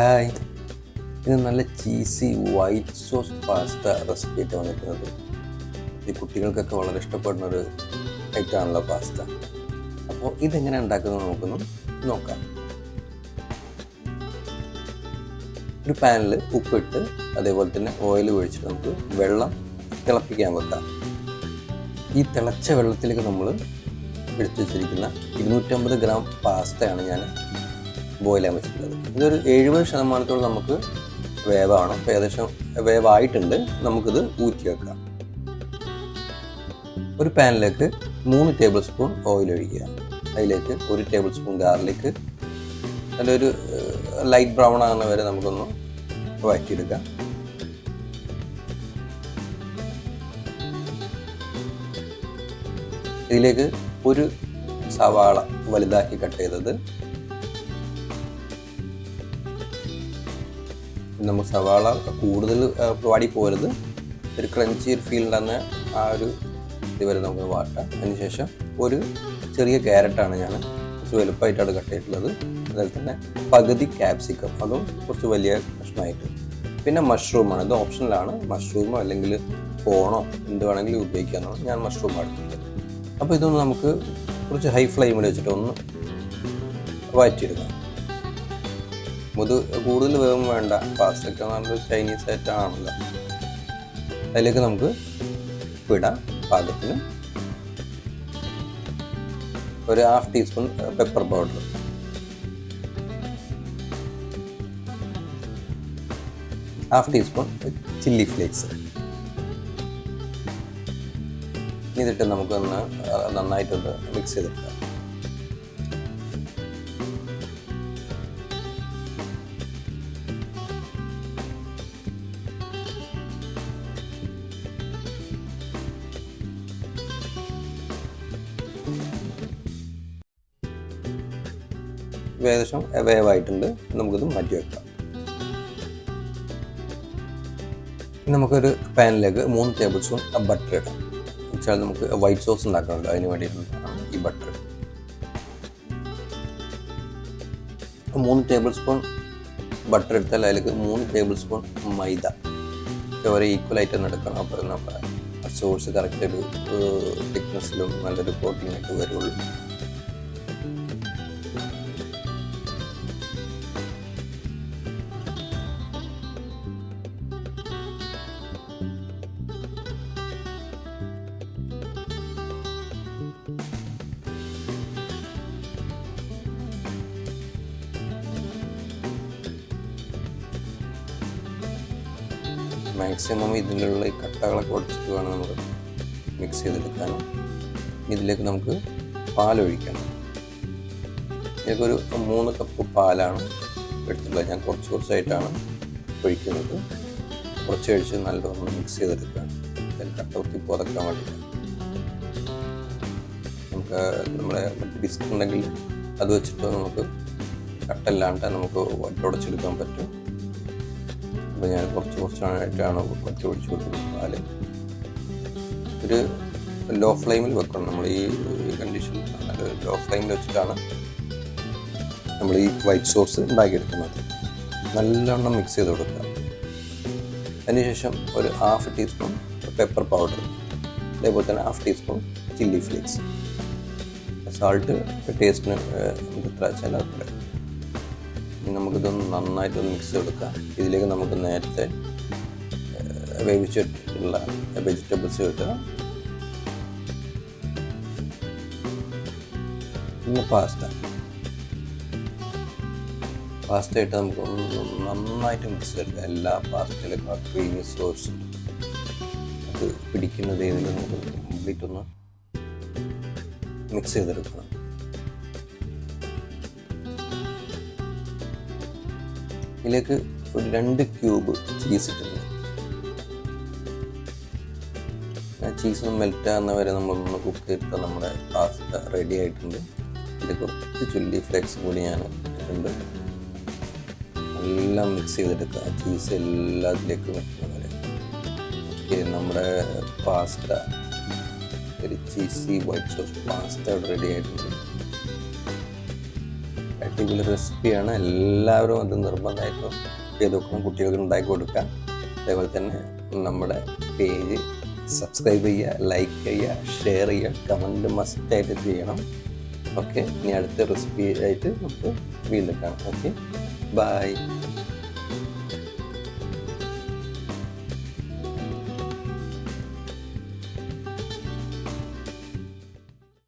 Hi, ഇത് നല്ല cheesy white sauce pasta recipe ആയിട്ട് വന്നിരിക്കുന്നത്. ഈ കുട്ടികൾക്കൊക്കെ വളരെ ഇഷ്ടപ്പെടുന്ന ഒരു ഐറ്റമാണല്ലോ പാസ്ത. അപ്പോൾ ഇതെങ്ങനെ ഉണ്ടാക്കുന്നത് നോക്കാം. ഒരു പാനിൽ ഉപ്പിട്ട് അതേപോലെ തന്നെ ഓയിൽ ഒഴിച്ചിട്ട് നമുക്ക് വെള്ളം തിളപ്പിക്കാൻ വെക്കാം. ഈ തിളച്ച വെള്ളത്തിലേക്ക് നമ്മൾ എടുത്തു വെച്ചിരിക്കുന്ന 250 ഗ്രാം പാസ്തയാണ് ഞാൻ ബോയിൽ ചെയ്യാൻ വെച്ചിട്ടുള്ളത്. ഇതൊരു 70% നമുക്ക് വേവാണ്. അപ്പോൾ ഏകദേശം വേവായിട്ടുണ്ട്. നമുക്കിത് ഊറ്റി വെക്കാം. ഒരു പാനിലേക്ക് 3 ടേബിൾ സ്പൂൺ ഓയിൽ ഒഴിക്കുക. അതിലേക്ക് 1 ടേബിൾ സ്പൂൺ ഗാർലിക്ക്, അതിലൊരു ലൈറ്റ് ബ്രൗൺ ആകുന്ന വരെ നമുക്കൊന്ന് വഴറ്റിയെടുക്കാം. ഇതിലേക്ക് ഒരു സവാള വലുതാക്കി കട്ട് ചെയ്തത്, നമുക്ക് സവാള കൂടുതൽ വാടി പോരുത്, ഒരു ക്രഞ്ചി ഫീൽ ഉണ്ടാകുന്ന ആ ഒരു ഇതുവരെ നമുക്ക് വാട്ടാം. അതിനുശേഷം ഒരു ചെറിയ ക്യാരറ്റാണ് ഞാൻ കുറച്ച് വലുപ്പമായിട്ടാണ് കട്ട് ചെയ്തിട്ടുള്ളത്. അതുപോലെ തന്നെ പകുതി ക്യാപ്സിക്കം, അതും കുറച്ച് വലിയ കഷ്ണമായിട്ട്. പിന്നെ മഷ്റൂമാണ്, ഇത് ഓപ്ഷനിലാണ്. മഷ്റൂമോ അല്ലെങ്കിൽ കോണോ എന്ത് വേണമെങ്കിലും ഉപയോഗിക്കാമെന്നാണ്. ഞാൻ മഷ്റൂം എടുത്തിട്ടുള്ളത്. അപ്പോൾ ഇതൊന്ന് നമുക്ക് കുറച്ച് ഹൈ ഫ്ലെയിമിൽ വെച്ചിട്ട് ഒന്ന് വഴറ്റിയെടുക്കാം. കൂടുതൽ വേവും വേണ്ട. പാസ്തയൊക്കെ നല്ലൊരു ചൈനീസ് ഐറ്റമാണല്ലോ. അതിലേക്ക് നമുക്ക് ഇടാം പാകത്തിന് ഒരു 1/2 teaspoon pepper powder, 1/2 teaspoon chilli flakes. ഇതിട്ട് നമുക്കൊന്ന് നന്നായിട്ടൊന്ന് മിക്സ് ചെയ്തെടുക്കാം. ഏകദേശം വേവായിട്ടുണ്ട്. നമുക്കിത് മാറ്റി വെക്കാം. നമുക്കൊരു പാനിലേക്ക് 3 ടേബിൾ സ്പൂൺ ബട്ടർ ഇടാം. വെച്ചാൽ നമുക്ക് വൈറ്റ് സോസ് ഉണ്ടാക്കാറുണ്ട്, അതിന് വേണ്ടിയിട്ടുള്ളതാണ് ഈ ബട്ടർ. 3 ടേബിൾ സ്പൂൺ ബട്ടർ എടുത്താൽ അതിലേക്ക് 3 ടേബിൾ സ്പൂൺ മൈദ ഒരേ ഈക്വലായിട്ട് തന്നെ എടുക്കണം. അപ്പോൾ നമ്മുടെ സോസ് കറക്റ്റ് ഒരു തിക്നെസ്സിലും നല്ലൊരു കോട്ടിങ്ങൊക്കെ വരുള്ളൂ. മാക്സിമം ഇതിലുള്ള ഈ കട്ടകളൊക്കെ ഉടച്ചിട്ട് വേണം നമ്മൾ മിക്സ് ചെയ്തെടുക്കാനും. ഇതിലേക്ക് നമുക്ക് പാലൊഴിക്കണം. ഇതിലേക്കൊരു 3 കപ്പ് പാലാണ് എടുത്തിട്ടുള്ളത്. ഞാൻ കുറച്ചായിട്ടാണ് ഒഴിക്കുന്നത്. കുറച്ചൊഴിച്ച് നല്ലോണം മിക്സ് ചെയ്തെടുക്കുകയാണ്. അതിൽ കട്ട കുത്തി പുതക്കാൻ വേണ്ടിയിട്ട് നമുക്ക് നമ്മുടെ ബിസ്ക് ഉണ്ടെങ്കിൽ അത് വെച്ചിട്ട് നമുക്ക് കട്ടല്ലാണ്ട് നമുക്ക് വറ്റുടച്ചെടുക്കാൻ പറ്റും. അപ്പോൾ ഞാൻ കുറച്ചായിട്ടാണ് വറ്റി ഒഴിച്ചു കൊടുക്കുന്നത്. പാല് ഒരു ലോ ഫ്ലെയിമിൽ വെക്കണം. നമ്മൾ ഈ കണ്ടീഷനിൽ ലോ ഫ്ലെയിമിൽ വെച്ചിട്ടാണ് നമ്മൾ ഈ വൈറ്റ് സോസ് ഉണ്ടാക്കിയെടുക്കുന്നത്. നല്ലോണം മിക്സ് ചെയ്ത് കൊടുക്കുക. അതിനുശേഷം ഒരു 1/2 ടീസ്പൂൺ പെപ്പർ പൗഡർ, അതേപോലെ തന്നെ 1/2 ടീസ്പൂൺ ചില്ലി ഫ്ലേക്സ്. സാൾട്ട് ടേസ്റ്റിന് എത്ര വെച്ചാൽ അത്ര. നമുക്കിതൊന്ന് നന്നായിട്ടൊന്ന് മിക്സ് ചെയ്തെടുക്കാം. ഇതിലേക്ക് നമുക്ക് നേരത്തെ വേവിച്ചിട്ടുള്ള വെജിറ്റബിൾസ് കിട്ടുക. പിന്നെ പാസ്ത ഇട്ട് നമുക്ക് നന്നായിട്ട് മിക്സ് ചെയ്തെടുക്കാം. എല്ലാ പാസ്തയിലേക്കും ആ ക്രീമി സോസ് അത് പിടിക്കുന്നത് ഇതിൽ നമുക്ക് കംപ്ലീറ്റ് ഒന്ന് മിക്സ് ചെയ്തെടുക്കണം. ഇതിലേക്ക് ഒരു 2 ക്യൂബ് ചീസ് ഇട്ടിട്ടുണ്ട്. ചീസ് ഒന്ന് മെൽറ്റ് ആകുന്ന വരെ നമ്മളൊന്ന് കുക്ക് ചെയ്തിട്ട് നമ്മുടെ പാസ്ത റെഡി ആയിട്ടുണ്ട്. ഇതിൽ കുറച്ച് ചില്ലി ഫ്ലേക്സ് കൂടി ഞാൻ ഇട്ടിട്ടുണ്ട്. എല്ലാം മിക്സ് ചെയ്തെടുക്കുക. ചീസ് എല്ലാത്തിലേക്കും വെക്കുന്ന വരെ നമ്മുടെ പാസ്ത, ഒരു cheesy white sauce pasta ready ആയിട്ടുണ്ട്. അടിപൊളി റെസിപ്പിയാണ്. എല്ലാവരും അത് നിർബന്ധമായിട്ടും ചെയ്ത് നോക്കണം, കുട്ടികൾക്ക് ഉണ്ടാക്കി കൊടുക്കുക. അതേപോലെ തന്നെ നമ്മുടെ പേജ് സബ്സ്ക്രൈബ് ചെയ്യുക, ലൈക്ക് ചെയ്യുക, ഷെയർ ചെയ്യുക, കമൻറ്റ് മസ്റ്റായിട്ട് ചെയ്യണം. ഓക്കെ, ഇനി അടുത്ത റെസിപ്പി ആയിട്ട് നമുക്ക് വീണ്ടും കാണാം. Okay, by.